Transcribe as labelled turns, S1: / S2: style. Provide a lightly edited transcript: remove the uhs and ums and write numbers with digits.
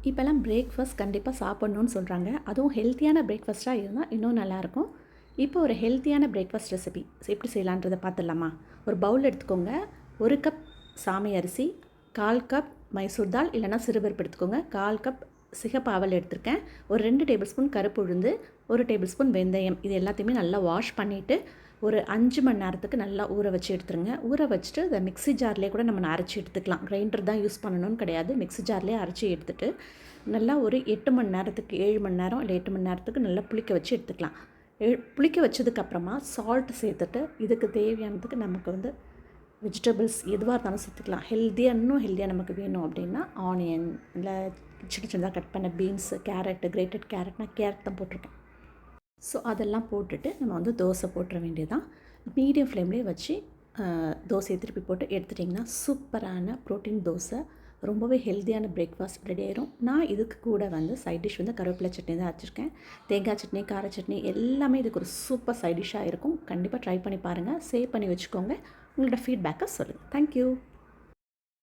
S1: இப்போல்லாம் பிரேக்ஃபாஸ்ட் கண்டிப்பாக சாப்பிட்ணுன்னு சொல்கிறாங்க. அதுவும் ஹெல்த்தியான பிரேக்ஃபாஸ்ட்டாக இருந்தால் இன்னும் நல்லாயிருக்கும். இப்போ ஒரு ஹெல்த்தியான பிரேக்ஃபாஸ்ட் ரெசிபி எப்படி செய்யலான்றதை பார்த்துடலாமா? ஒரு பவுல் எடுத்துக்கோங்க. 1 கப் சாமை அரிசி, 1/4 கப் மைசூர் தால் இல்லைனா சிறுபருப்பு எடுத்துக்கோங்க. 1/4 கப் சிகப்பு அவல் எடுத்திருக்கேன். ஒரு 2 டேபிள் ஸ்பூன் கருப்பு உளுந்து, 1 டேபிள் ஸ்பூன் வெந்தயம். இது எல்லாத்தையுமே நல்லா வாஷ் பண்ணிவிட்டு ஒரு 5 மணி நேரத்துக்கு நல்லா ஊற வச்சு எடுத்துருங்க. ஊற வச்சுட்டு அதை மிக்ஸி ஜார்லேயே கூட நம்ம அரைச்சி எடுத்துக்கலாம். கிரைண்டர் தான் யூஸ் பண்ணணும்னு கிடையாது. மிக்ஸி ஜார்லேயே அரைச்சி எடுத்துகிட்டு நல்லா ஒரு 8 மணி நேரத்துக்கு 7 மணி நேரம் இல்லை 8 மணி நேரத்துக்கு நல்லா புளிக்க வச்சு எடுத்துக்கலாம். புளிக்க வச்சதுக்கப்புறமா சால்ட் சேர்த்துட்டு இதுக்கு தேவையானதுக்கு நமக்கு வெஜிடபிள்ஸ் எதுவாக இருந்தாலும் சேர்த்துக்கலாம். இன்னும் ஹெல்த்தியாக நமக்கு வேணும் அப்படின்னா ஆனியன் இல்லை சின்ன சின்னதாக கட் பண்ண பீன்ஸு, கேரட்டு, கிரேட்டட் கேரட், நான் கேரட் தான் போட்டிருக்கேன். ஸோ அதெல்லாம் போட்டுட்டு நம்ம தோசை போட்டுற வேண்டியதான். மீடியம் ஃப்ளேம்லேயே வச்சு தோசையை திருப்பி போட்டு எடுத்துட்டிங்கன்னா சூப்பரான ப்ரோட்டீன் தோசை, ரொம்பவே ஹெல்த்தியான பிரேக்ஃபாஸ்ட் ரெடி ஆயிரும். நான் இதுக்கு கூட சைட் டிஷ் கருவேப்பிலை சட்னி தான் வச்சுருக்கேன். தேங்காய் சட்னி, கார சட்னி எல்லாமே இதுக்கு ஒரு சூப்பர் சைட் டிஷ்ஷாக இருக்கும். கண்டிப்பாக ட்ரை பண்ணி பாருங்கள். சேவ் பண்ணி வச்சுக்கோங்க. உங்களோட ஃபீட்பேக்கை சொல்லுங்கள். தேங்க்யூ.